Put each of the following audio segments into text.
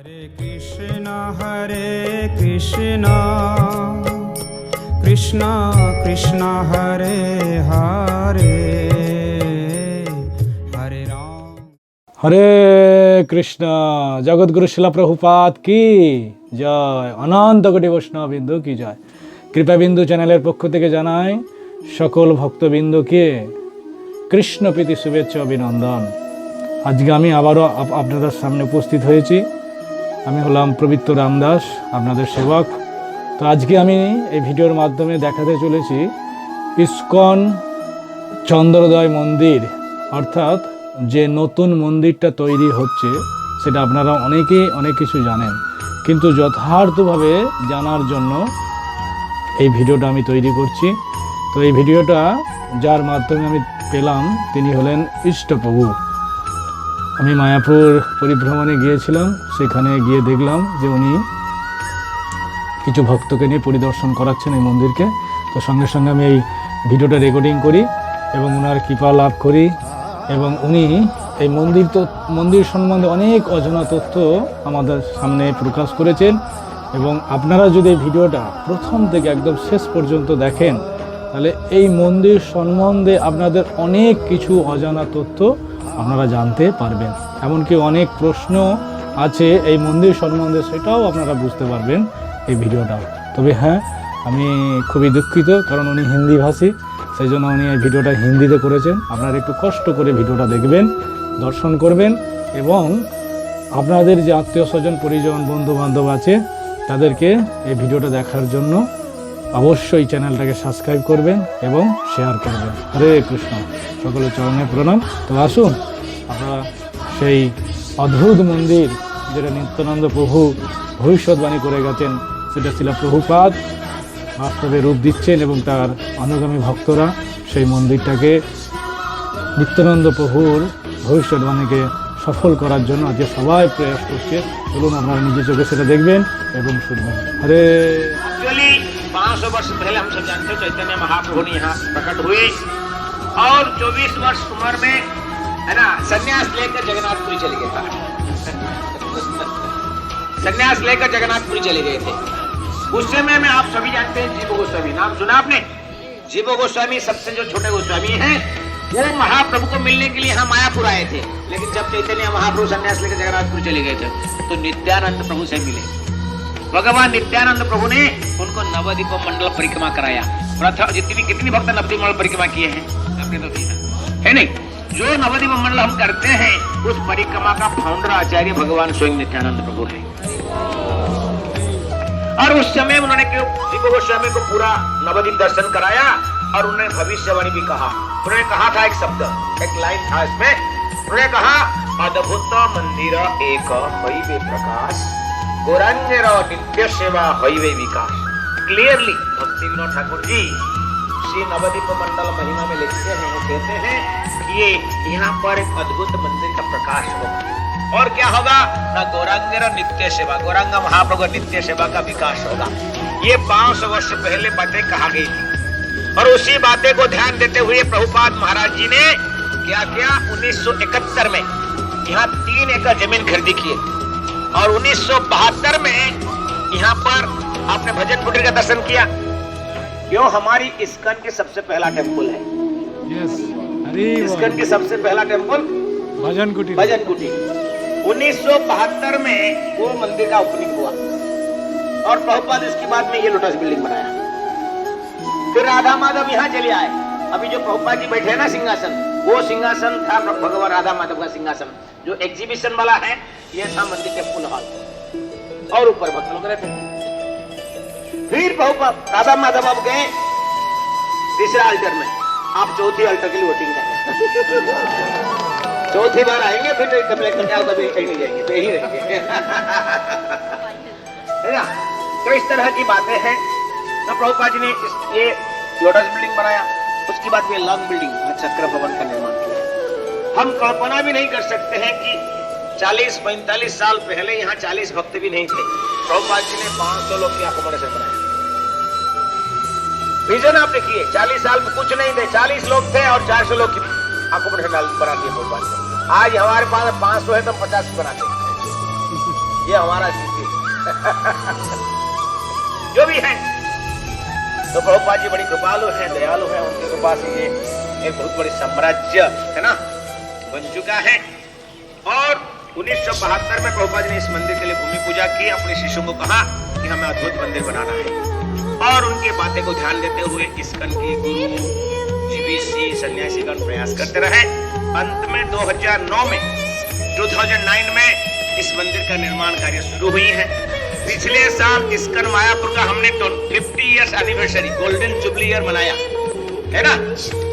हरे कृष्णा कृष्णा कृष्णा हरे हरे हरे राम। हरे कृष्ण। जगतगुरु शिला प्रभुपाद की जय। अनंत कोटि वैष्णव बिंदु की जय। कृपा बिंदु चैनल पक्ष থেকে জানাই সকল ভক্তবৃন্দকে কৃষ্ণ প্রীতি শুভেচ্ছা অভিনন্দন। আজকে আমি আবারও আপনাদের সামনে উপস্থিত হয়েছি। আমি হলাম পবিত্র রামদাস, আপনাদের সেবক। তো আজকে আমি এই ভিডিওর মাধ্যমে দেখাতে চলেছি ইস্কন চন্দ্রোদয় মন্দির, অর্থাৎ যে নতুন মন্দিরটা তৈরি হচ্ছে সেটা আপনারা অনেকেই অনেক কিছু জানেন, কিন্তু যথার্থভাবে জানার জন্য এই ভিডিওটা আমি তৈরি করছি। তো এই ভিডিওটা যার মাধ্যমে আমি পেলাম তিনি হলেন ইষ্টপ্রভু। আমি মায়াপুর পরিভ্রমণে গিয়েছিলাম, সেখানে গিয়ে দেখলাম যে উনি কিছু ভক্তকে নিয়ে পরিদর্শন করাচ্ছেন এই মন্দিরকে। তো সঙ্গে সঙ্গে আমি এই ভিডিওটা রেকর্ডিং করি এবং ওনার কৃপা লাভ করি। এবং উনি এই মন্দির সম্বন্ধে অনেক অজানা তথ্য আমাদের সামনে প্রকাশ করেছেন। এবং আপনারা যদি এই ভিডিওটা প্রথম থেকে একদম শেষ পর্যন্ত দেখেন তাহলে এই মন্দির সম্বন্ধে আপনাদের অনেক কিছু অজানা তথ্য আপনারা জানতে পারবেন। এমনকি অনেক প্রশ্ন আছে এই মন্দির সম্বন্ধে, সেটাও আপনারা বুঝতে পারবেন এই ভিডিওটা। তবে হ্যাঁ, আমি খুবই দুঃখিত, কারণ উনি হিন্দি ভাষী, সেই জন্য উনি এই ভিডিওটা হিন্দিতে করেছেন। আপনারা একটু কষ্ট করে ভিডিওটা দেখবেন, দর্শন করবেন এবং আপনাদের যে আত্মীয় স্বজন পরিজন বন্ধু বান্ধব আছে তাদেরকে এই ভিডিওটা দেখার জন্য অবশ্যই চ্যানেলটাকে সাবস্ক্রাইব করবেন এবং শেয়ার করবেন। হরে কৃষ্ণ। সকলের চরণে প্রণাম। তো আসুন আমরা সেই অদ্ভুত মন্দির, যেটা নিত্যানন্দ প্রভু ভবিষ্যৎবাণী করে গেছেন, সেটা শিলা প্রভুপাদ বাস্তবে রূপ দিচ্ছেন এবং তার অনুগামী ভক্তরা সেই মন্দিরটাকে নিত্যানন্দ প্রভুর ভবিষ্যৎবাণীকে সফল করার জন্য আজকে সবাই প্রয়াস করছে। চলুন আপনারা নিজের চোখে সেটা দেখবেন এবং শুনবেন। হরে 500 वर्ष पहले हम सब जानते चैतन्य महाप्रभु ने यहाँ प्रकट हुए और 24 वर्ष उम्र में है ना संन्यास लेकर जगन्नाथपुरी चले गए थे। संन्यास लेकर जगन्नाथपुरी चले गए थे। उस समय में आप सभी जानते हैं जीव गोस्वामी, नाम सुना आपने? जीव गोस्वामी सबसे जो छोटे गोस्वामी हैं, वो महाप्रभु को मिलने के लिए यहाँ मायापुर आए थे। लेकिन जब चैतन्य महाप्रभु संन्यास लेकर जगन्नाथपुरी चले गए थे तो नित्यानंद प्रभु से मिले। भगवान नित्यानंद प्रभु ने उनको नवद्वीप मंडल परिक्रमा कराया। कितनी भक्त नवद्वीप मंडल परिक्रमा किए हैं आपने तो देखा है नहीं? जो नवद्वीप मंडल हम करते हैं उस परिक्रमा का फाउंडर आचार्य भगवान स्वयं नित्यानंद प्रभु है। और उस समय उन्होंने जीव गोस्वामी को पूरा नवद्वीप दर्शन कराया और उन्होंने भविष्यवाणी भी कहा। उन्होंने कहा था एक शब्द, एक लाइन था इसमें, उन्होंने कहा अद्भुत मंदिर एक हईवे प्रकाश गौरांगेर नित्य सेवा हईवे विकास। क्लियरली भक्ति विनोद ठाकुर जी श्री नवद्वीप मंडल महिमा में लिखते हैं, वो कहते हैं कि ये यहाँ पर एक अद्भुत मंदिर का प्रकाश होगा और क्या होगा ना, गौरांगेर नित्य सेवा, गौरांग महाप्रभु नित्य सेवा का विकास होगा। ये 500 वर्ष पहले बातें कहा गई थी और उसी बातें को ध्यान देते हुए प्रभुपाद महाराज जी ने क्या किया, 1971 में यहाँ 3 एकड़ जमीन खरीदी किए और 1972 में यहाँ पर आपने भजन कुटीर का दर्शन किया। क्यों? हमारी इस्कन के सबसे पहला टेम्पल है। यस, इस्कन के सबसे पहला टेम्पल भजन कुटीर। 1972 में वो मंदिर का ओपनिंग हुआ और प्रभुपाद इसके बाद में ये लोटस बिल्डिंग बनाया। फिर राधा माधव यहाँ चले आए। अभी जो प्रभुपाद जी बैठे हैं ना सिंहासन, वो सिंहासन था भगवान राधा माधव का सिंहासन। जो एग्जीबिशन वाला है ये था मंदिर के फुल हॉल और ऊपर भक्त लोग रहते थे। फिर प्रभुपाद राधा माधव अब गए तीसरा अल्टर में, आप चौथी अल्टर के लिए वोटिंग करें। चौथी बार आएंगे फिर कभी कहीं नहीं जाएंगे, तो यही रहेंगे है ना। तो इस तरह की बातें हैं। तो प्रभुपाद जी ने ये लोटस बिल्डिंग बनाया, उसके बाद में लॉन्ग बिल्डिंग चक्र भवन का निर्माण किया। हम कल्पना भी नहीं कर सकते हैं कि 40-45 साल पहले यहाँ 40 भक्त भी नहीं थे। प्रभुपाद जी ने 500 लोग की अकोमोडेशन बनाया। विजन आप देखिए, 40 साल में कुछ नहीं थे, 40 लोग थे और 400 लोग की अकोमोडेशन बना दिए प्रभुपाद जी। आज हमारे पास 500 है तो 50 बनाते। ये हमारा शिष्य जो भी है। तो प्रभुपाद जी बड़ी कृपालु हैं, दयालु हैं, उनके कृपा से ये एक बहुत बड़ी साम्राज्य है ना बन चुका है। और 1972 में प्रभुपाद जी ने इस मंदिर के लिए भूमि पूजा की, अपने शिष्यों को कहा कि हमें अद्भुत मंदिर बनाना है, और उनकी बातें को ध्यान देते हुए इस्कॉन की गुरु जीबीसी सन्यासीगण प्रयास करते रहे। अंत में 2009 में इस मंदिर का निर्माण कार्य शुरू हुई है। पिछले साल इस्कॉन मायापुर का हमने 50 years anniversary golden jubilee year मनाया है ना,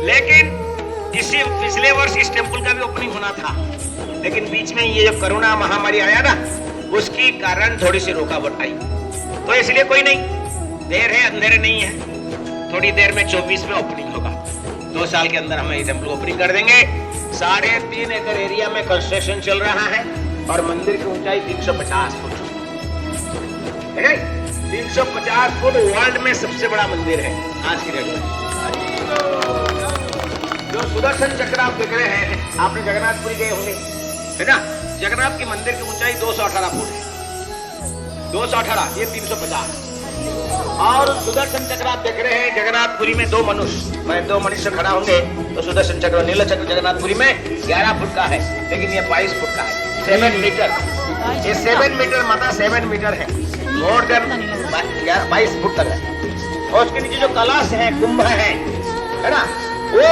लेकिन इसी पिछले वर्ष इस टेम्पल का भी ओपनिंग होना था, लेकिन बीच में ये जो कोरोना महामारी आया ना, उसके कारण थोड़ी सी रुकावट आई। तो इसलिए कोई नहीं, देर है अंधेरे नहीं है, थोड़ी देर में 24 में ओपनिंग होगा। 2 साल के अंदर हम ये टेम्पल ओपनिंग कर देंगे। 3.5 एकड़ एरिया में कंस्ट्रक्शन चल रहा है और मंदिर की ऊंचाई 350 फुट है। 350 फुट वर्ल्ड में सबसे बड़ा मंदिर है आज की डेट में। जो सुदर्शन चक्र आप देख रहे हैं, आपने जगन्नाथपुरी गए होंगे है ना, जगन्नाथ की मंदिर की ऊंचाई 218 फुट है। 218, ये 350। और सुदर्शन चक्र आप देख रहे हैं जगन्नाथपुरी में 2 मनुष्य खड़ा होंगे, तो सुदर्शन चक्र नीला चक्र जगन्नाथपुरी में 11 फुट का है, लेकिन ये 22 फुट का है, 7 मीटर। ये 7 मीटर माता 7 मीटर है, मोर देन 22 फुट तक है। और उसके नीचे जो कलश है, कुंभ है ना, वो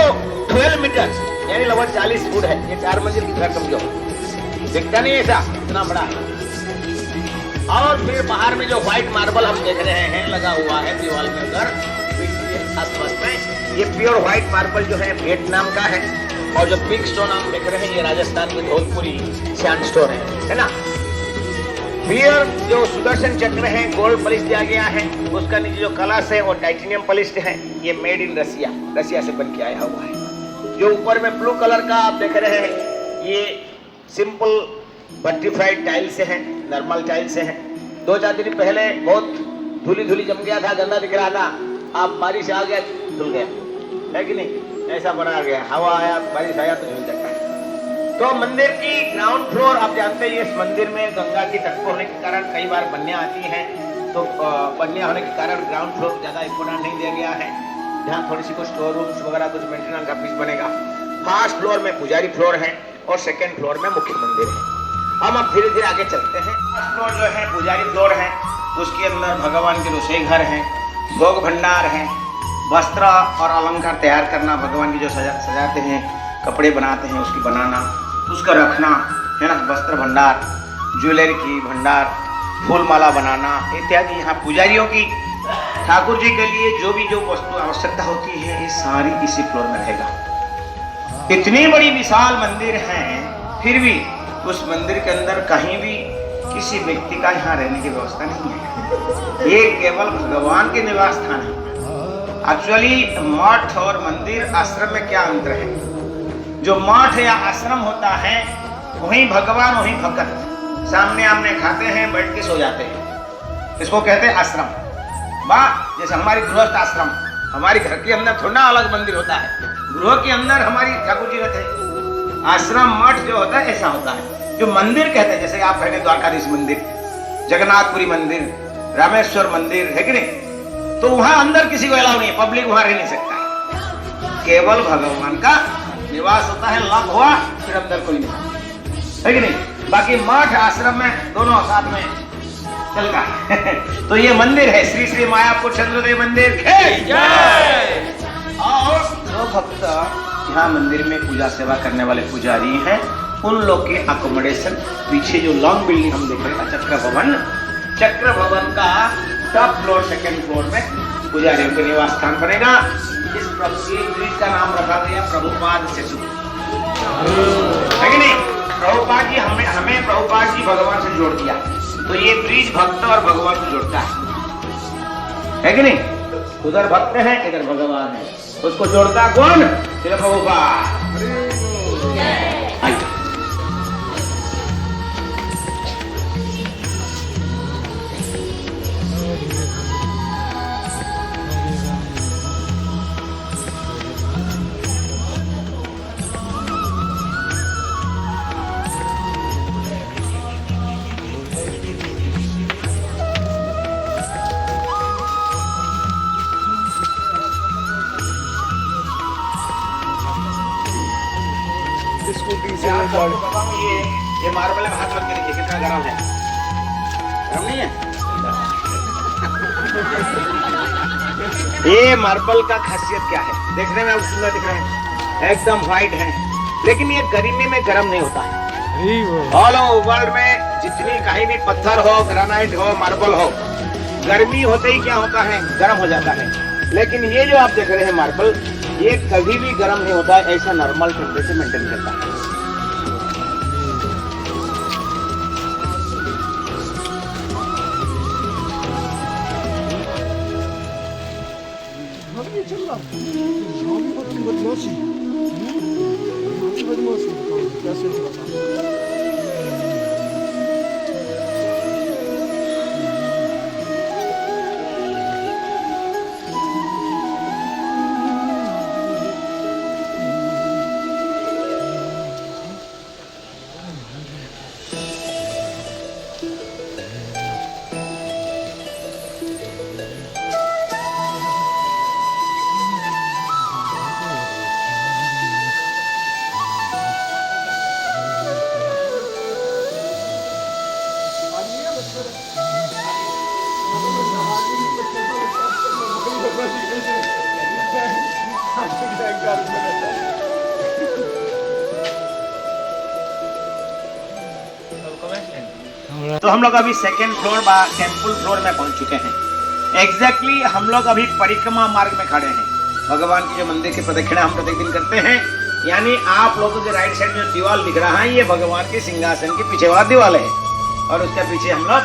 12 मीटर यानी लगभग 40 फुट है। ये 4 मंजिल की घर समझो, दिखता नहीं ऐसा, इतना बड़ा है। और फिर बाहर में जो व्हाइट मार्बल हम देख रहे हैं लगा हुआ है दीवार के अंदर आसपास में, ये प्योर व्हाइट मार्बल जो है वियतनाम का है। और जो पिग स्टोन आप देख रहे हैं, ये राजस्थान की धौलपुरी सैंडस्टोन है ना। प्योर जो सुदर्शन चक्र है गोल्ड पॉलिश दिया गया है, उसका नीचे जो कलश है वो टाइटेनियम पॉलिश्ड है। ये मेड इन रसिया से बन के आया हुआ है। जो ऊपर में ब्लू कलर का आप देख रहे हैं, ये सिंपल बटरफ्लाई टाइल से है, नॉर्मल टाइल से है। 2-4 दिन पहले बहुत धूली जम गया था, गंदा दिख रहा था, आप बारिश आ गया धुल गया है कि नहीं, ऐसा बना गया, हवा आया बारिश आया तो धुल जाता है। तो मंदिर की ग्राउंड फ्लोर आप जानते हैं, इस मंदिर में गंगा की तट होने के कारण कई बार बन्या आती है, तो बन्या होने के कारण ग्राउंड फ्लोर ज्यादा इंपोर्टेंट नहीं दिया गया है। जहाँ थोड़ी सी कुछ स्टोर रूम्स वगैरह कुछ मेंटेनेंस ऑफिस बनेगा। फर्स्ट फ्लोर में पुजारी फ्लोर है और सेकेंड फ्लोर में मुख्य मंदिर है। हम अब धीरे धीरे आगे चलते हैं। फर्स्ट फ्लोर जो है पुजारी फ्लोर है, उसके अंदर भगवान के रसोई घर है, भोग भंडार है, वस्त्र और अलंकार तैयार करना, भगवान की जो सजाते हैं, कपड़े बनाते हैं उसकी बनाना, उसका रखना है ना, वस्त्र भंडार, ज्वेलरी की भंडार, फूल माला बनाना इत्यादि। यहाँ पुजारियों की ठाकुर जी के लिए जो भी जो वस्तु आवश्यकता होती है, ये सारी इसी फ्लोर में रहेगा। इतनी बड़ी विशाल मंदिर है, फिर भी उस मंदिर के अंदर कहीं भी किसी व्यक्ति का यहाँ रहने की व्यवस्था नहीं है। ये केवल भगवान के निवास स्थान है। एक्चुअली मठ और मंदिर आश्रम में क्या अंतर है? जो मठ या आश्रम होता है वहीं भगवान वहीं भक्त सामने आमने खाते हैं, बैठ के सो जाते हैं, इसको कहते हैं आश्रम। वाह, जैसे हमारी गृहस्थ आश्रम, हमारी घर के अंदर थोड़ा अलग मंदिर होता है, गृह के अंदर हमारी ठाकुर जी रहते हैं। आश्रम मठ जो होता है ऐसा होता है। जो मंदिर कहते हैं, जैसे आप कहेंगे द्वारकाधीश मंदिर, जगन्नाथपुरी मंदिर, रामेश्वर मंदिर है कि नहीं, तो वहां अंदर किसी को अलाउ नहीं है, पब्लिक वहां रह नहीं सकता, केवल भगवान का निवास होता है। लॉक हुआ फिर अंदर कोई नहीं है कि नहीं। बाकी मठ आश्रम में दोनों साथ में चलता है। तो ये मंदिर है श्री श्री मायापुर चंद्रदेव मंदिर और जो भक्त यहाँ मंदिर में पूजा सेवा करने वाले पुजारी हैं, उन लोग के अकोमोडेशन पीछे जो लॉन्ग बिल्डिंग हम देख रहे हैं चक्र भवन का टॉप फ्लोर सेकेंड फ्लोर में पुजारियों के निवास स्थान बनेगा। इस ब्रिज का नाम रखा गया प्रभुपाद सेतु, है कि नहीं। प्रभुपाद जी हमें प्रभुपाद जी भगवान से जोड़ दिया, तो ये ब्रिज भक्त और भगवान को जोड़ता है कि नहीं। उधर भक्त है, इधर भगवान है, उसको जोड़ता कौन? सिर्फ प्रभुपाद। ये मार्बल में हाथ लग के देखिए कितना गरम है, गरम नहीं है? ये मार्बल का खासियत क्या है? देखने में सुंदर दिख रहे हैं, एकदम व्हाइट है, लेकिन ये गर्मी में गर्म नहीं होता है। ऑल ओवर वर्ल्ड में जितनी कहीं भी पत्थर हो, ग्रेनाइट हो, मार्बल हो, गर्मी होते ही क्या होता है? गर्म हो जाता है। लेकिन ये जो आप देख रहे हैं मार्बल, ये कभी भी गर्म नहीं होता है, ऐसा नॉर्मल टेम्परेचर मेंटेन करता है। तो हम लोग अभी सेकेंड फ्लोर टेम्पल फ्लोर में पहुंच चुके हैं। एग्जैक्टली हम लोग अभी परिक्रमा मार्ग में खड़े हैं। भगवान की जो मंदिर की प्रदक्षिणा हम प्रतिदिन करते हैं, यानी आप लोगों के राइट साइड में जो दीवार दिख रहा है, ये भगवान के सिंहासन के पीछे वाला दीवार है, और उसके पीछे हम लोग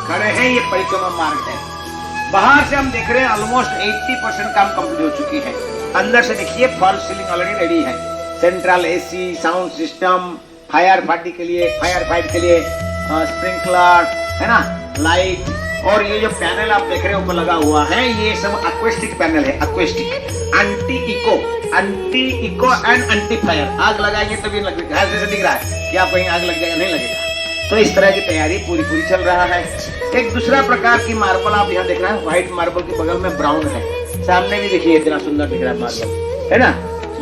खड़े हैं। ये परिक्रमा मार्ग है। बाहर से हम देख रहे हैं ऑलमोस्ट 80% काम कंप्लीट हो चुकी है। अंदर से देखिए फॉल सीलिंग ऑलरेडी रेडी है, central AC, sound system, fire party के लिए, फायर फाइट के लिए स्प्रिंकलर है ना, लाइट, और ये जो पैनल आप देख रहे हैं ऊपर लगा हुआ है, ये सब एक्वेस्टिक पैनल है। Acoustic, anti echo and anti fire. आग लगाएंगे तभी लगेगा, जैसे दिख रहा है कि आप कहीं आग लग जाएगा, नहीं लगेगा। तो इस तरह की तैयारी पूरी चल रहा है। एक दूसरा प्रकार की मार्बल आप यहाँ देख रहे हैं, व्हाइट मार्बल के बगल में ब्राउन है, सामने भी देखिए इतना सुंदर दिख रहा है मार्बल, है ना।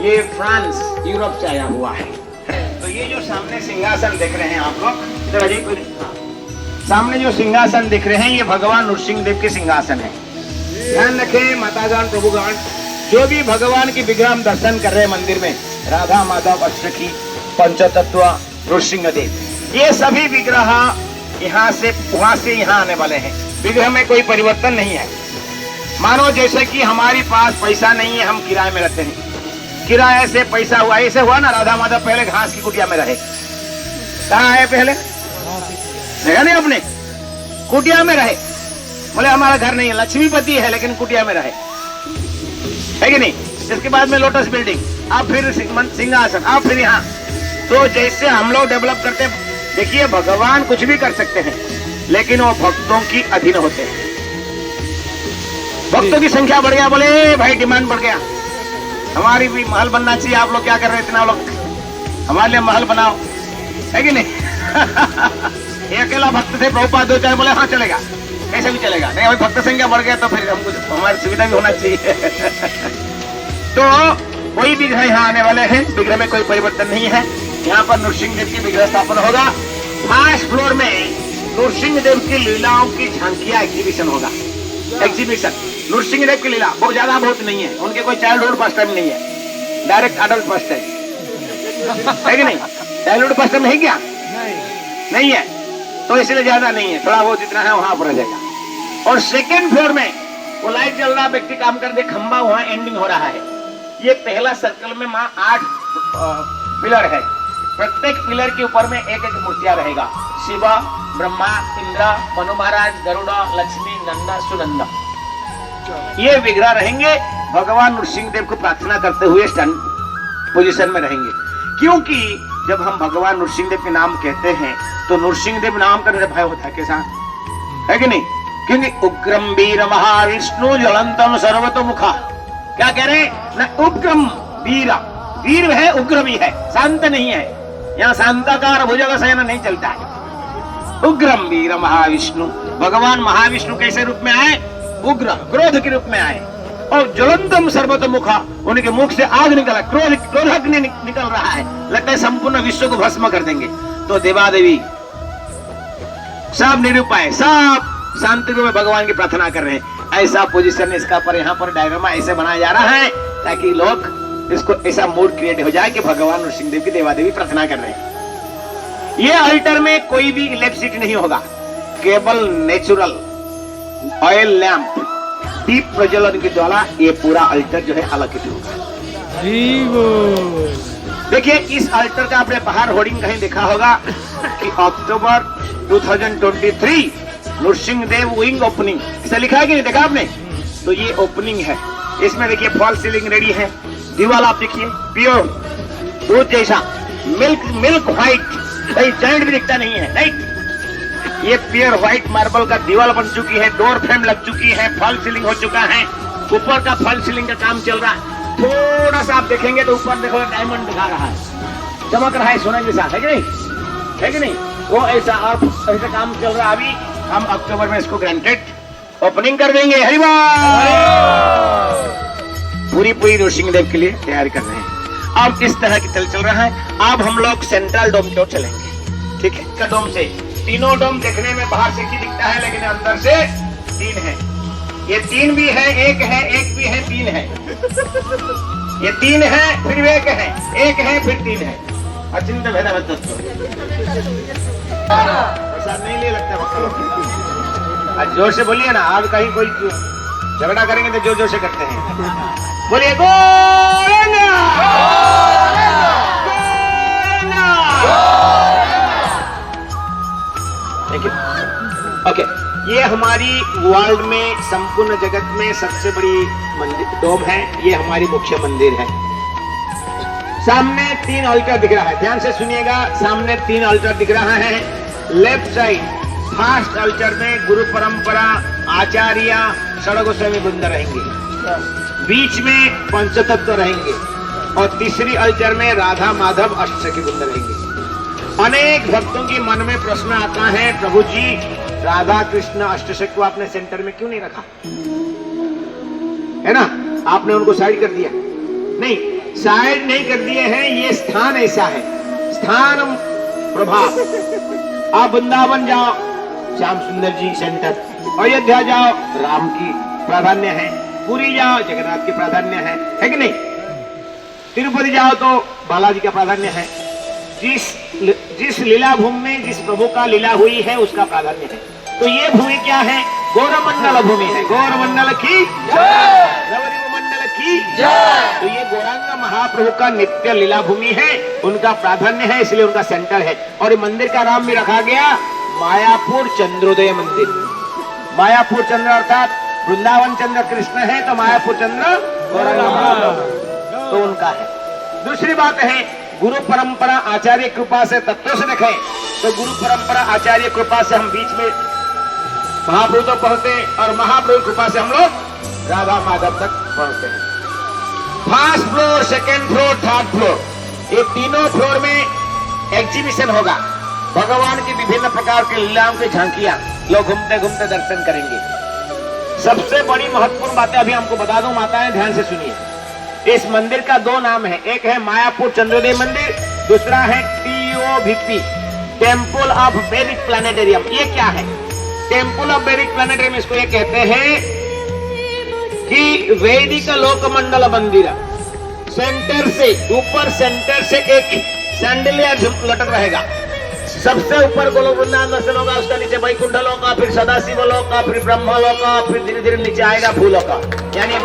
ये फ्रांस, यूरोप से आया हुआ है। तो ये जो सामने सिंहासन देख रहे हैं आप लोग, सामने जो सिंहासन दिख रहे हैं, ये भगवान नृसिंह देव के सिंहासन है। ध्यान रखें मातागण प्रभुगण, जो भी भगवान की विग्रह हम दर्शन कर रहे हैं मंदिर में, राधा माधव अष्टकी पंचतत्व नृसिंह देव, ये सभी विग्रह यहाँ से वहां से यहाँ आने वाले हैं। विग्रह में कोई परिवर्तन नहीं है। मानो जैसे कि हमारे पास पैसा नहीं है, हम किराए में रहते हैं, किराए से पैसा हुआ, ऐसे हुआ ना। राधा माधव पहले घास की कुटिया में रहे, कहाँ आए पहले? देखा नहीं आपने? कुटिया में रहे। बोले हमारा घर नहीं है, लक्ष्मीपति है लेकिन कुटिया में रहे, है कि नहीं? इसके बाद में लोटस बिल्डिंग, आप फिर सिंहासन, आप फिर यहाँ। तो जैसे हम लोग डेवलप करते हैं, देखिए भगवान कुछ भी कर सकते हैं, लेकिन वो भक्तों की अधीन होते हैं। भक्तों की संख्या बढ़ गया, बोले भाई डिमांड बढ़ गया, हमारी भी महल बनना चाहिए। आप लोग क्या कर रहे हैं इतना लोग, हमारे लिए महल बनाओ, है कि नहीं? एक अकेला भक्त से प्रभुपाद दो चाहे, बोले हाँ चलेगा, कैसे भी चलेगा। नहीं भाई भक्त संख्या बढ़ गया तो फिर हमको हमारी सुविधा भी होना चाहिए। तो कोई विग्रह यहाँ आने वाले हैं, विग्रह में कोई परिवर्तन नहीं है। यहाँ पर नृसिंह देव की विग्रह स्थापना होगा। फर्स्ट फ्लोर में नृसिंह देव की लीलाओं की झांकियां एग्जीबिशन होगा। एग्जीबिशन नृसिंह देव की लीला बहुत ज्यादा बहुत नहीं है, उनके कोई चाइल्डहुड फर्स्ट टाइम नहीं है, डायरेक्ट अडल्ट फर्स्ट टाइम, है कि नहीं? चाइल्डहुड फर्स्ट टाइम है क्या? नहीं है, तो इसलिए ज्यादा नहीं है, थोड़ा बहुत जितना है वहां पर रहेगा। और सेकेंड फ्लोर में वो लाइट जल रहा, व्यक्ति काम कर दे, खंबा वहां एंडिंग हो रहा है। ये पहला सर्कल में माँ 8 पिलर है, प्रत्येक पिलर के ऊपर में एक मूर्तियां रहेगा। शिवा, ब्रह्मा, इंद्र, मनु महाराज, गरुड़ा, लक्ष्मी, नंदा, सुनंदा, ये विग्रह रहेंगे। भगवान नृसिंह देव को प्रार्थना करते हुए स्टैंड पोजीशन में रहेंगे, क्योंकि जब हम भगवान नृसिंह देव के नाम कहते हैं तो नृसिंह देव नाम का निर्भय होता है, कैसा है कि नहीं? क्योंकि उग्रम वीर महाविष्णु ज्वलंतम सर्वतोमुखा, क्या कह रहे हैं ना? उग्रम वीर, वीर है, उग्र भी है, शांत नहीं है। यहाँ शांताकार भुजग शयन नहीं चलता है। उग्रम वीर महाविष्णु, भगवान महाविष्णु कैसे रूप में आए? उग्र, क्रोध के रूप में आए। और ज्वलंतम सर्वतोमुखा, उनके मुख से आग निकला, क्रोधाग्नि निकल रहा है, लगता है संपूर्ण विश्व को भस्म कर देंगे। तो देवादेवी सब निरुपाय, सब शांति में भगवान की प्रार्थना कर रहे हैं। ऐसा पोजीशन इसका पर यहाँ पर डायग्रामा ऐसे बनाया जा रहा है ताकि लोग इसको ऐसा मूड क्रिएट हो जाए कि भगवान नृसिंहदेव की देवादेवी प्रार्थना कर रहे हैं। ये अल्टर में कोई भी इलेक्ट्रिसिटी नहीं होगा, केवल नेचुरल ऑयल लैंप, दीप प्रज्वलन के द्वारा ये पूरा अल्टर जो है आलोकित होगा। देखिए इस अल्टर का आपने बाहर होर्डिंग कहीं देखा होगा कि अक्टूबर 2023 नृसिंहदेव विंग ओपनिंग, ऐसा लिखा है कि नहीं देखा आपने? तो ये ओपनिंग है। इसमें देखिए फॉल सीलिंग रेडी है, दीवार आप देखिए प्योर दूध जैसा, मिल्क व्हाइट, कहीं जॉइंट भी दिखता नहीं है, राइट। ये प्योर व्हाइट मार्बल का दीवार बन चुकी है, डोर फ्रेम लग चुकी है, फॉल सीलिंग हो चुका है, ऊपर का फॉल सीलिंग का काम चल रहा है। थोड़ा सा आप देखेंगे तो ऊपर देखो डायमंड दिखा रहा है, चमक रहा है सोने के साथ, है कि नहीं? है कि नहीं? वो ऐसा और ऐसा काम चल रहा है। अभी हम अक्टूबर में इसको ग्रांटेड ओपनिंग कर देंगे। हरिवाल पूरी नृसिंहदेव के लिए तैयारी कर रहे हैं। अब इस तरह की चल रहा है। अब हम लोग सेंट्रल डोम की ओर चलेंगे, ठीक है? का डोम से तीनों डोम देखने में बाहर से ही दिखता है, लेकिन अंदर से तीन है। ये तीन भी है, एक है, एक भी है, तीन है। ये तीन है फिर एक है फिर तीन है। अचिंत्य भेदाभेद ऐसा नहीं ले लगता बच्चों। आज जोर से बोलिए ना, आप कहीं कोई झगड़ा करेंगे तो जोर जोर से करते हैं। बोलिए गोविंदा। Thank you. ओके, ये हमारी वर्ल्ड में संपूर्ण जगत में सबसे बड़ी मंदिर डोम है। ये हमारी मुख्य मंदिर है। सामने तीन अल्टर दिख रहा है, ध्यान से सुनिएगा। सामने तीन अल्टर दिख रहा है। लेफ्ट साइड फर्स्ट अल्टर में गुरु परंपरा आचार्य षडगोस्वामी वृंद रहेंगे, बीच में पंचतत्व रहेंगे और तीसरी अल्टर में राधा माधव अष्टसखी वृंद रहेंगे। अनेक भक्तों के मन में प्रश्न आता है, प्रभु जी राधा कृष्ण अष्टसखी को आपने सेंटर में क्यों नहीं रखा? है ना, आपने उनको साइड कर दिया। नहीं, साइड नहीं कर दिए हैं, ये स्थान ऐसा है, स्थान प्रभाव। आप वृंदावन जाओ, श्याम सुंदर जी सेंटर, अयोध्या जाओ, राम की प्राधान्य है, पुरी जाओ, जगन्नाथ की प्राधान्य है कि नहीं? तिरुपति जाओ तो बालाजी का प्राधान्य है। जिस लीला भूमि में जिस प्रभु का लीला हुई है उसका प्राधान्य है। तो ये भूमि क्या है? गौरमंडल भूमि है। गौरमंडल की मंडल की जय। तो ये गौरांग महाप्रभु का नित्य लीला भूमि है, उनका प्राधान्य है, इसलिए उनका सेंटर है। और ये मंदिर का नाम भी रखा गया मायापुर चंद्रोदय मंदिर। मायापुर चंद्र अर्थात वृंदावन चंद्र कृष्ण है, तो मायापुर चंद्र गौरांग महाप्रभु तो उनका है। दूसरी बात है, गुरु परंपरा आचार्य कृपा से तत्व से देखें तो गुरु परंपरा आचार्य कृपा से हम बीच में महाप्रभु तो पहुंचते और महाप्रभु कृपा से हम लोग राधा माधव तक पहुंचते हैं। First floor, second floor, third floor, ये तीनों फ्लोर में एग्जीबिशन होगा। भगवान की विभिन्न प्रकार के लीलाओं की झांकियां लोग घूमते घूमते दर्शन करेंगे। सबसे बड़ी महत्वपूर्ण बातें अभी हमको बता दूं, माताएं ध्यान से सुनिए। इस मंदिर का दो नाम है, एक है मायापुर चंद्रोदय मंदिर, दूसरा है TOVP, टेम्पल ऑफ वैदिक प्लानिटेरियम। ये क्या है? टेम्पल ऑफ वैदिक प्लानिटेरियम इसको ये कहते हैं कि वैदिक लोकमंडल मंदिर। सेंटर से ऊपर, सेंटर से एक सैंडलियर लटक रहेगा। सबसे ऊपर गोलोक वृंदावन दर्शन होगा, उसका नीचे वैकुंठ लोक, फिर सदाशिव लोक, फिर ब्रह्म लोक, फिर धीरे धीरे नीचे आएगा भूलोक, यानी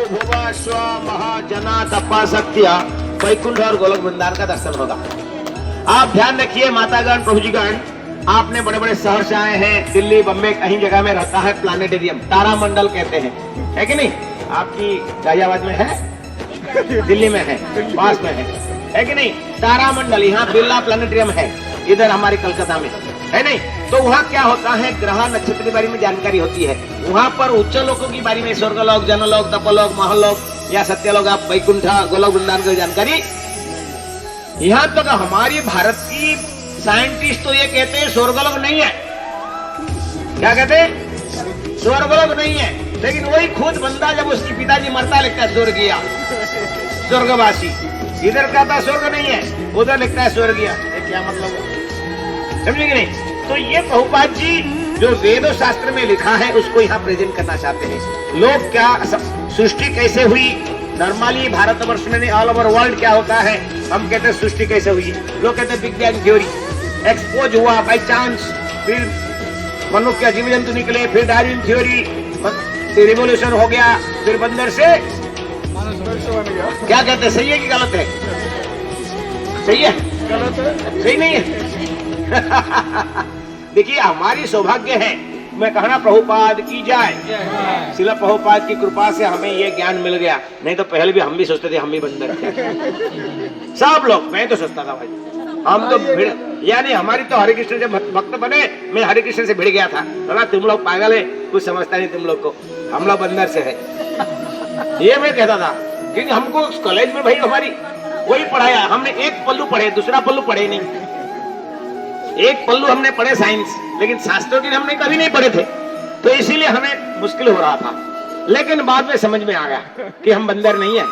भूवा स्व महाजना तपा सत्य वैकुंठ और गोलोक वृंदावन का दर्शन होगा। आप ध्यान रखिए मातागण प्रभु जीगण, आपने बड़े बड़े शहर से आए हैं, दिल्ली बम्बे कहीं जगह में रहता है प्लानिटेरियम, तारा मंडल कहते हैं, है कि नहीं? आपकी गाजियाबाद में है, दिल्ली में है, पास में है कि नहीं? तारा मंडल, यहाँ बिरला प्लानिटेरियम है, इधर हमारे कलकत्ता में है नहीं? तो वहाँ क्या होता है, ग्रह नक्षत्र के बारे में जानकारी होती है। वहाँ पर उच्च लोगों की बारे में, स्वर्गलोक, जनलोक, तपलोक, महलोक या सत्यलोक, आप वैकुंठ गोलोक वृंदावन की जानकारी। यहाँ तक तो हमारी भारत की साइंटिस्ट तो ये कहते हैं स्वर्गलोक नहीं है। क्या कहते हैं? स्वर्गलोक नहीं है। लेकिन वही खुद बंदा जब उसकी पिताजी मरता लिखता है स्वर्गीय, स्वर्गवासी। इधर कहता स्वर्ग नहीं है, उधर लिखता है स्वर्गीय। ये क्या मतलब है, समझे कि नहीं? तो ये प्रभुपाद जी जो वेदों शास्त्र में लिखा है उसको यहाँ प्रेजेंट करना चाहते हैं। लोग क्या सृष्टि कैसे हुई, नॉर्मली भारतवर्ष में ऑल ओवर वर्ल्ड क्या होता है, हम कहते हैं सृष्टि कैसे हुई, लोग कहते हैं बिग बैंग थ्योरी, एक्सपोज हुआ बाय चांस, फिर मनुष्य के जीव जंतु निकले, फिर डार्विन थ्योरी, फिर रिवोल्यूशन हो गया, फिर बंदर से क्या कहते हैं, सही है कि गलत है? सही है, गलत है, सही नहीं है? देखिए हमारी सौभाग्य है, मैं कहना प्रभुपाद की जाए, शिला प्रभुपाद की कृपा से हमें ये ज्ञान मिल गया। नहीं तो पहले भी हम भी सोचते थे हम भी बंदर थे, सब लोग, मैं तो सोचता था भाई हम तो भिड़, यानी हमारी तो हरे कृष्ण जब भक्त बने, मैं हरे कृष्ण से भिड़ गया था। बोला तुम लोग पागल है, कुछ समझता नहीं तुम लोग को, हम लोग बंदर से है, ये मैं कहता था। क्योंकि हमको कॉलेज में भाई हमारी वही पढ़ाया, हमने एक पल्लू पढ़े, दूसरा पल्लू पढ़े नहीं। एक पल्लू हमने पढ़े साइंस, लेकिन शास्त्रों की हमने कभी नहीं पढ़े थे, तो इसीलिए हमें मुश्किल हो रहा था। लेकिन बाद में समझ में आ गया कि हम बंदर नहीं है।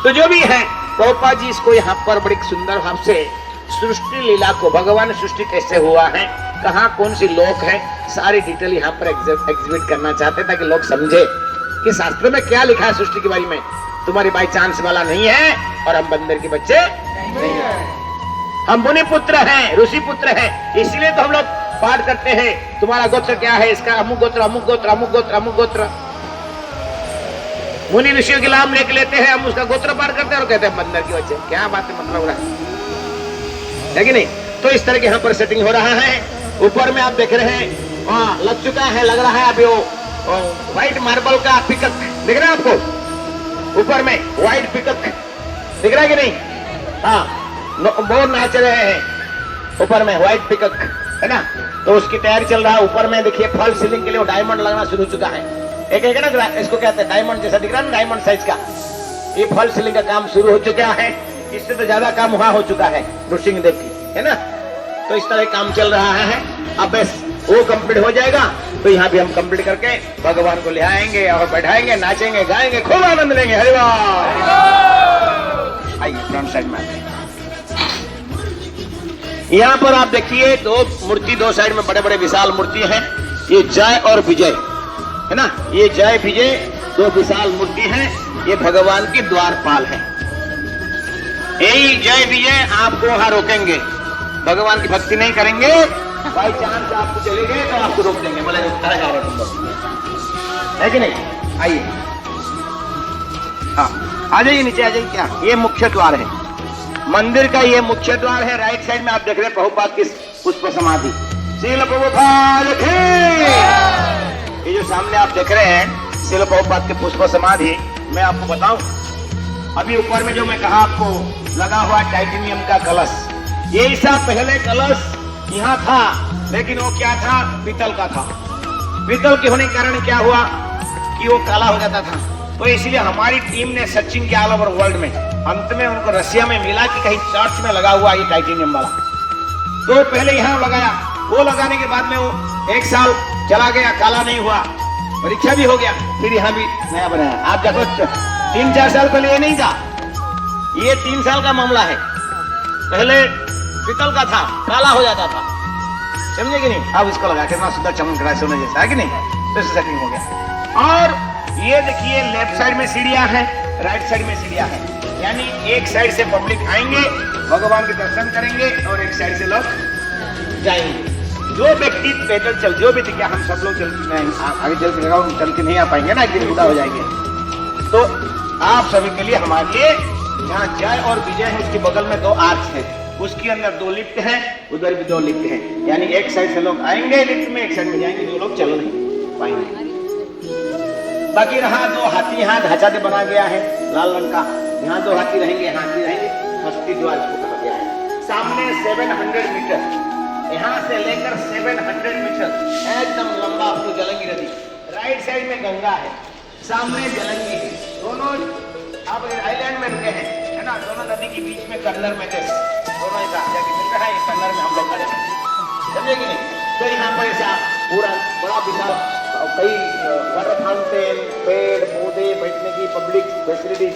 तो जो भी है प्रभुपाद जी इसको यहाँ पर बड़ी सुंदर भाव से सृष्टि लीला को, भगवान सृष्टि कैसे हुआ है, कहाँ कौन सी लोक है, सारी डिटेल यहाँ पर एग्जिबिट करना चाहते ताकि लोग समझे कि शास्त्र में क्या लिखा है सृष्टि के बारे में। तुम्हारी बाई चांस वाला नहीं है और हम बंदर के बच्चे नहीं है, हम मुनि पुत्र हैं, ऋषि पुत्र हैं। इसीलिए तो हम लोग पाठ करते हैं, तुम्हारा गोत्र क्या है, इसका अमुक गोत्र, अमुक गोत्र, अमुक गोत्र, अमुक गोत्र। मुनि ऋषियों के नाम लेके लेते हैं, हम उसका गोत्र पाठ करते हैं और कहते हैं बंदर के बच्चे। क्या बात है, मतलब है कि नहीं? तो इस तरह के यहाँ पर सेटिंग हो रहा है। ऊपर में आप देख रहे हैं वहाँ लग चुका है, लग रहा है अभी वो व्हाइट मार्बल का पिकक दिख रहा है आपको, ऊपर में व्हाइट पिकक दिख रहा है कि नहीं? हाँ, मोर नाच रहे हैं ऊपर में, व्हाइट पिकक है ना, तो उसकी तैयारी चल रहा है। ऊपर में देखिए फॉल सीलिंग के लिए वो डायमंड लगना शुरू हो चुका है, एक एक ना, इसको कहते हैं डायमंड जैसा दिख रहा है ना, डायमंड साइज का। ये फॉल सीलिंग का काम शुरू हो चुका है, इससे तो ज्यादा काम वहां हो चुका है नृसिंह देव की, है ना। तो इस तरह काम चल रहा है। अब बस वो कंप्लीट हो जाएगा तो यहाँ भी हम कंप्लीट करके भगवान को ले आएंगे और बैठाएंगे, नाचेंगे, गाएंगे, खूब आनंद लेंगे। हरि बोल। आइए फ्रंट साइड में यहाँ पर आप देखिए दो मूर्ति, दो साइड में बड़े बड़े विशाल मूर्ति हैं। ये जय और विजय है ना, ये जय विजय दो विशाल मूर्ति हैं, ये भगवान के द्वारपाल है। यही जय विजय आपको वहां रोकेंगे, भगवान की भक्ति नहीं करेंगे, बाई चांस आपको चले गए तो आपको रोक देंगे, बोले रुकता है है कि नहीं? आइए, हाँ आ जाइए, नीचे आ जाइए। क्या ये मुख्य द्वार है, मंदिर का ये मुख्य द्वार है। राइट साइड में आप देख रहे हैं प्रभुपाद की पुष्प समाधि, श्रील प्रभुपाद की। ये जो सामने आप देख रहे हैं श्रील प्रभुपाद के पुष्प समाधि, मैं आपको बताऊं, अभी ऊपर में जो मैं कहा आपको लगा हुआ टाइटेनियम का कलश, ये ऐसा पहले कलश यहाँ था, लेकिन वो क्या था, पीतल का था। पीतल के होने के कारण क्या हुआ कि वो काला हो जाता था, तो इसलिए हमारी टीम ने सर्चिंग किया ऑल ओवर वर्ल्ड में, अंत में उनको रसिया में मिला कि कहीं चर्च में लगा हुआ ये टाइटेनियम वाला, तो पहले यहाँ लगाया। वो लगाने के बाद में वो एक साल चला गया, काला नहीं हुआ, परीक्षा भी हो गया, फिर यहाँ भी नया बनाया। आप देखो 3-4 साल पहले ये नहीं था, ये 3 साल का मामला है। पहले पीतल का था, काला हो जाता था, समझे कि नहीं? अब इसको लगा कितना सुंदर चमक रहा है, सोने जैसा है कि नहीं? तो सेटिंग हो गया। और ये देखिए लेफ्ट साइड में सीढ़ियां हैं, राइट साइड में सीढ़ियां हैं, यानी एक साइड से पब्लिक आएंगे, भगवान के दर्शन करेंगे, और एक साइड से लोग जाएंगे। जो व्यक्ति पैदल चल, जो भी क्या हम सब लोग आगे चल के चल के नहीं आ पाएंगे ना, एक दिन बुढ़ा हो जाएंगे, तो आप सभी के लिए, हमारे लिए यहाँ जय और विजय है, उसके बगल में 2 आर्च है, उसके अंदर 2 लिफ्ट है, उधर भी 2 लिफ्ट है, यानी एक साइड से लोग आएंगे लिफ्ट में, एक साइड में जाएंगे, 2 लोग चल नहीं पाएंगे। बाकी रहा 2 हाथी, यहाँ ढांचा से बना गया है लाल रंग का, यहाँ 2 हाथी रहेंगे, हाथी रहेंगे, हस्ती द्वार को कहा गया है। सामने 700 मीटर, यहाँ से लेकर 700 मीटर एकदम लंबा आपको जलंगी नदी, राइट साइड में गंगा है, सामने जलंगी है, दोनों आप आइलैंड में रुके हैं, है ना, दोनों नदी के बीच में कर्नर में दोनों मिल रहा है, कर्नर में हम लोग खड़े हैं, समझे कि नहीं? तो यहाँ पर ऐसा पूरा बड़ा विशाल कई वाटर फाउंटेन, पेड़ पौधे, बैठने की पब्लिक फैसिलिटीज,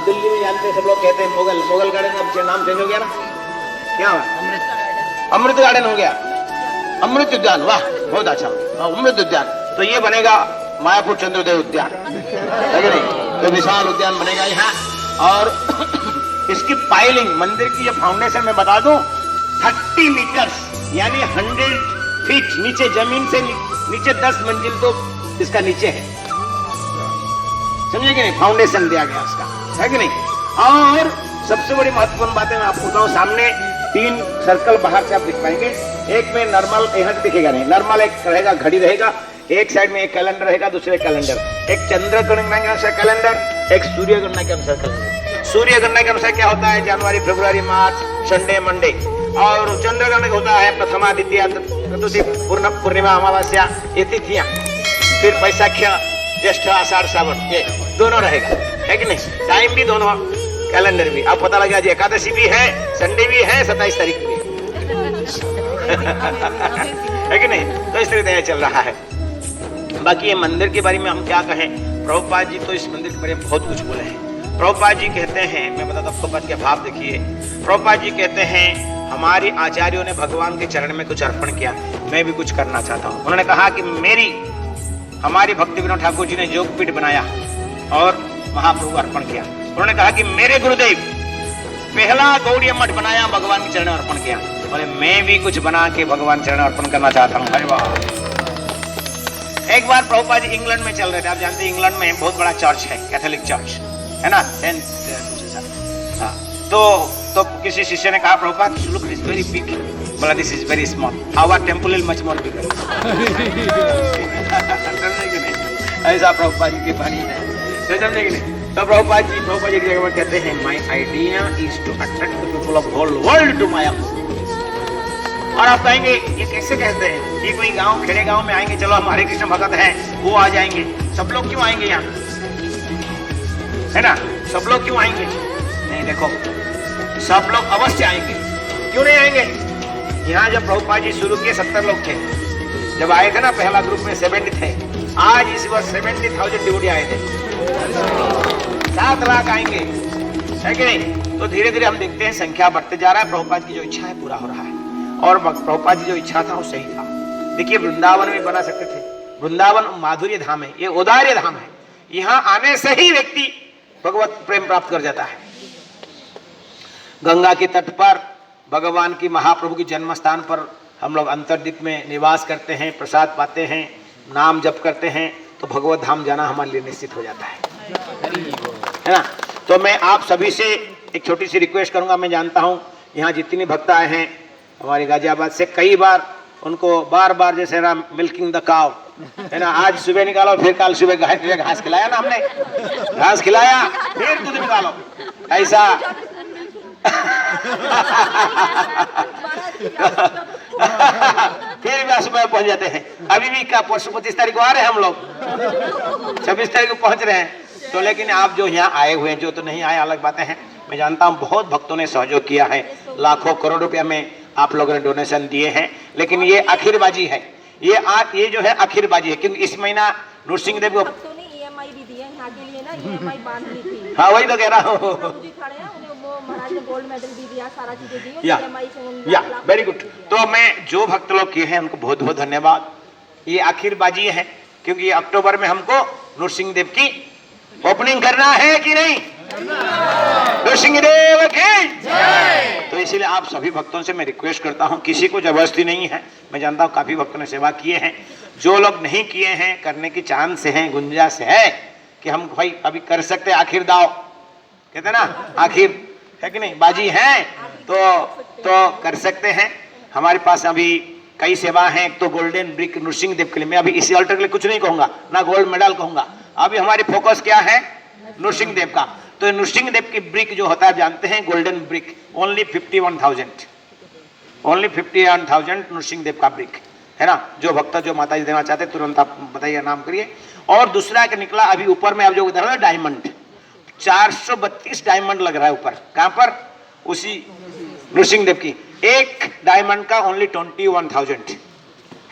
दिल्ली में जानते हैं सब लोग कहते हैं मोगल गार्डन, अब नाम चेंज हो गया ना, क्या हुआ? अमृत गार्डन हो गया, अमृत उद्यान। वाह, बहुत अच्छा, अमृत उद्यान। तो ये बनेगा मायापुर चंद्रोदय उद्यान, है कि नहीं? तो विशाल उद्यान बनेगा यहाँ। और इसकी पाइलिंग, मंदिर की ये फाउंडेशन मैं बता दूं, 30 मीटर्स यानी 100 फीट नीचे, जमीन से नीचे 10 मंजिल तो इसका नीचे है, समझे कि नहीं? फाउंडेशन दिया गया इसका, है कि नहीं? और सबसे बड़ी महत्वपूर्ण बात है मैं आपको बताऊं, सामने 3 सर्कल बाहर से आप दिख पाएंगे। एक में नॉर्मल यहाँ दिखेगा नहीं, नॉर्मल एक रहेगा, घड़ी रहेगा, एक साइड में एक कैलेंडर रहेगा, दूसरे कैलेंडर, एक चंद्र गणना के अनुसार कैलेंडर, एक सूर्य गणना के अनुसार कैलेंडर। सूर्य गणना के अनुसार क्या होता है? जनवरी, फरवरी, मार्च, संडे, मंडे। और चंद्र गणना होता है प्रथमा, द्वितीया, चतुर्थी, पूर्णिमा, अमावस्या, ये तिथियां। फिर बैसाखी, ज्येष्ठ, आषाढ़, सावन, ये दोनों रहेगा, है कि नहीं? टाइम भी दोनों, कैलेंडर भी। अब पता लगा जी एकादशी भी है, संडे भी है, 27 तारीख भी है कि नहीं? तो इस तरह चल रहा है। बाकी ये मंदिर के बारे में हम क्या कहें, प्रभुपाद जी तो इस मंदिर के बारे में बहुत कुछ बोले हैं। प्रभुपाद जी कहते हैं, मैं बताता हूँ प्रभुपाद के भाव देखिए। प्रभुपाद जी कहते हैं हमारे आचार्यों ने भगवान के चरण में कुछ अर्पण किया, मैं भी कुछ करना चाहता हूँ। उन्होंने कहा कि हमारी भक्ति विनोद ठाकुर जी ने योगपीठ बनाया और महाप्रभु अर्पण किया। उन्होंने कहा कि मेरे गुरुदेव पहला गौड़ीय मठ बनाया, भगवान के चरण अर्पण किया, बोले मैं भी कुछ बना के भगवान चरण अर्पण करना चाहता हूँ। अरे वाह। एक बार प्रभुपाद जी इंग्लैंड में चल रहे थे, आप जानते हैं इंग्लैंड में बहुत बड़ा चर्च है, कैथोलिक चर्च है ना, सेंट। हाँ, तो किसी शिष्य ने कहा Prabhupada look is very big, बोला this is very small, our temple is much more bigger. समझे कि नहीं? ऐसा प्रभुपाद जी की वाणी है, समझे कि नहीं? तो प्रभुपाद जी एक जगह पर कहते हैं my idea is to attract the people of whole world to Mayapur. और आप कहेंगे ये कैसे कहते हैं? ये कोई गांव, खेड़े गांव में आएंगे, चलो हम हरे कृष्ण भगत हैं, वो आ जाएंगे, सब लोग क्यों आएंगे यहाँ, है ना? सब लोग क्यों आएंगे? नहीं, देखो सब लोग अवश्य आएंगे, क्यों नहीं आएंगे? यहाँ जब प्रभुपाद जी शुरू किए 70 लोग थे, जब आए थे ना पहला ग्रुप में 70 थे, आज इस वर्ष 70,000 डिवोटी आए थे, 7 लाख आएंगे, है कि नहीं? तो धीरे धीरे हम देखते हैं संख्या बढ़ते जा रहा है, प्रभुपाद की जो इच्छा है पूरा हो रहा है। और प्रभुपाद जी जो इच्छा था वो सही था। देखिए वृंदावन में बना सकते थे, वृंदावन माधुर्य धाम है, ये औदार्य धाम है, यहाँ आने से ही व्यक्ति भगवत प्रेम प्राप्त कर जाता है। गंगा के तट पर भगवान की, महाप्रभु की जन्म स्थान पर हम लोग अंतर्दीप में निवास करते हैं, प्रसाद पाते हैं, नाम जप करते हैं, तो भगवत धाम जाना हमारे लिए निश्चित हो जाता है ना? तो मैं आप सभी से एक छोटी सी रिक्वेस्ट करूंगा। मैं जानता हूं यहाँ जितने भक्त आए हैं हमारे गाजियाबाद से, कई बार उनको बार जैसे ना मिल्किंग द काव, है ना, आज सुबह निकालो, फिर कल सुबह घास खिलाया ना हमने, घास खिलाया फिर दूध निकालो, ऐसा फिर भी सुबह पहुंच जाते हैं। अभी भी क्या 25 तारीख को आ रहे हैं हम लोग, 26 तारीख को पहुंच रहे हैं। तो लेकिन आप जो यहाँ आए हुए हैं, जो तो नहीं आए अलग बातें हैं, मैं जानता हूँ बहुत भक्तों ने सहयोग किया है, लाखों करोड़ रुपया में आप लोगों ने डोनेशन दिए हैं, लेकिन ये आखिरबाजी है, ये जो है आखिरबाजी है, क्योंकि इस महीना नृसिंह देव को EMI भी दिए यहाँ के लिए ना, EMI बांधनी थी। हाँ वही तो कह रहा हूँ, महाराज ने गोल्ड मेडल भी दिया, सारा चीजें दी, EMI या वेरी गुड। तो मैं जो भक्त लोग किए हैं उनको बहुत बहुत धन्यवाद। ये आखिरबाजी है, क्योंकि अक्टूबर में हमको नृसिंह देव की ओपनिंग करना है कि नहीं? नृसिंह देव की जय। तो इसीलिए आप सभी भक्तों से मैं रिक्वेस्ट करता हूं, किसी को जबरदस्ती नहीं है, मैं जानता हूं काफी भक्तों ने सेवा किए हैं, जो लोग नहीं किए हैं करने की चांस है, गुंजाइश है कि हम भाई अभी कर सकते हैं, आखिर दाव कहते ना, आखिर है कि नहीं, बाजी है, तो कर सकते हैं। हमारे पास अभी कई सेवा हैं, एक तो गोल्डन ब्रिक नृसिंह देव के लिए, मैं अभी इसी अल्टर के लिए कुछ नहीं कहूंगा, ना गोल्ड मेडल कहूंगा, अभी हमारी फोकस क्या है? नृसिंह देव का। तो नृसिंह देव की ब्रिक जो होता है जानते हैं, golden brick only 51,000, only 51,000 Nrisimha Dev का ब्रिक है ना। जो भक्त जो माता जी देना चाहते तुरंत आप बताइए, नाम करिए। और दूसरा का निकला अभी ऊपर में, आप जो उधर डायमंड 432 डायमंड लग रहा है ऊपर, कहां पर? उसी नृसिंह देव की। एक डायमंड का ओनली 21,000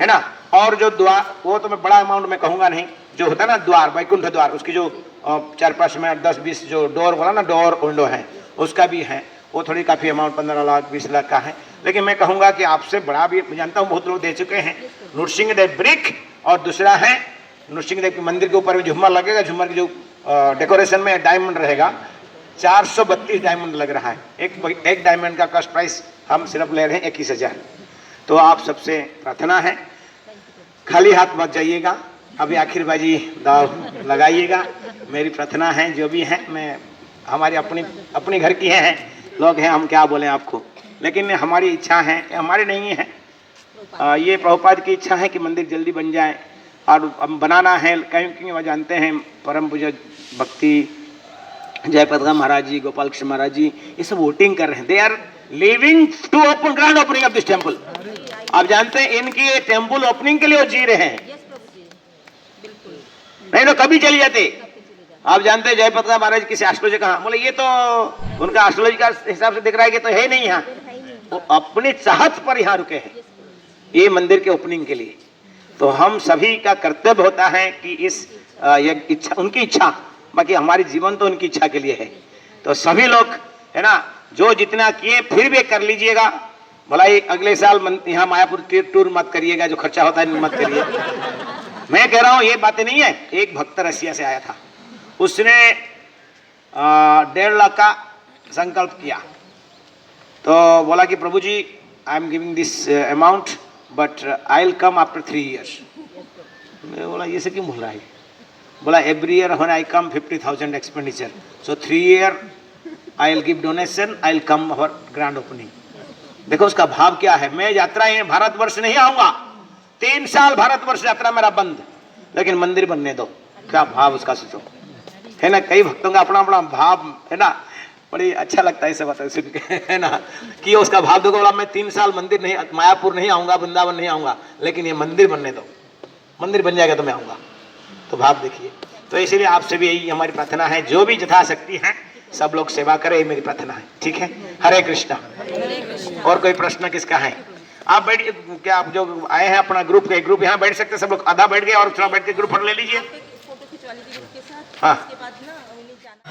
है ना। और जो द्वार, वो तो मैं बड़ा अमाउंट में कहूंगा नहीं, जो होता है ना द्वार, वैकुंठ द्वार, उसकी जो 4-5 में 10-20 जो डोर बोला ना, डोर विंडो है, उसका भी है, वो थोड़ी काफी अमाउंट 15 लाख 20 लाख का है। लेकिन मैं कहूंगा कि आपसे बड़ा भी मैं जानता हूँ बहुत लोग दे चुके हैं। नृसिंहदेव ब्रिक, और दूसरा है नृसिंहदेव के मंदिर के ऊपर झूमर लगेगा, झूमर की जो डेकोरेशन में डायमंड रहेगा, 432 डायमंड लग रहा है। एक डायमंड का कॉस्ट प्राइस हम सिर्फ ले रहे हैं 21,000। तो आप सबसे प्रार्थना है, खाली हाथ मत जाइएगा, अभी आखिरबाजी दाव लगाइएगा। मेरी प्रार्थना है, जो भी है, मैं हमारी अपनी घर की हैं लोग हैं, हम क्या बोलें आपको, लेकिन हमारी इच्छा है, हमारी नहीं है, ये प्रभुपाद की इच्छा है कि मंदिर जल्दी बन जाए और बनाना है। क्योंकि वह जानते हैं परम पूज्य भक्ति जयप्रद महाराज जी, गोपाल कृष्ण महाराज जी, ये सब वोटिंग कर रहे हैं। They are living to open grand opening of this temple. आप जानते हैं इनकी ये टेम्पल ओपनिंग के लिए वो जी रहे हैं, नहीं तो कभी चली जाते। आप जानते हैं जयप्रद महाराज किसी एस्ट्रोलॉजी कहा, बोले ये तो उनका एस्ट्रोलॉजी का हिसाब से दिख रहा है कि तो है नहीं यहाँ, वो अपनी चाहत पर यहाँ रुके हैं ये मंदिर के ओपनिंग के लिए। तो हम सभी का कर्तव्य होता है कि इस इच्छा, उनकी इच्छा, बाकी हमारी जीवन तो उनकी इच्छा के लिए है। तो सभी लोग है ना, जो जितना किए फिर भी कर लीजिएगा। भला ही अगले साल यहाँ मायापुर टूर मत करिएगा, जो खर्चा होता है मत करिए। मैं कह रहा हूँ ये बातें नहीं है। एक भक्त रसिया से आया था, उसने 1.5 लाख का संकल्प किया, तो बोला कि Prabhu ji I am giving this amount but I will come after 3 years। मैं बोला ये से क्यों बोल रहा है? बोला every year when I come 50,000 expenditure, so 3 year I will give donation, I will come our grand opening. देखो उसका भाव क्या है। मैं यात्रा भारतवर्ष नहीं आऊंगा, 3 साल भारतवर्ष यात्रा मेरा बंद, लेकिन मंदिर बनने दो। क्या भाव उसका, सोचो है ना। कई भक्तों का अपना अपना भाव है ना, बड़ी अच्छा लगता है सब सुन के, है ना, कि उसका भाव देखो। बोला मैं 3 साल मंदिर नहीं, मायापुर नहीं आऊंगा, वृंदावन नहीं आऊंगा, लेकिन ये मंदिर बनने दो, मंदिर बन जाएगा तो मैं आऊंगा। तो भाव देखिए। तो इसीलिए आपसे भी यही हमारी प्रार्थना है, जो भी यथाशक्ति है सब लोग सेवा करें, ये मेरी प्रार्थना है। ठीक है, हरे कृष्णा। और कोई प्रश्न किसका है? आप बैठ, क्या आप जो आए हैं अपना ग्रुप के ग्रुप यहाँ बैठ सकते, सब लोग आधा बैठ गए और थोड़ा बैठ के ग्रुप फोटो ले लीजिए। फोटो खिंचवा लीजिए ग्रुप के साथ। हाँ। उसके बाद ना उन्हें जाना।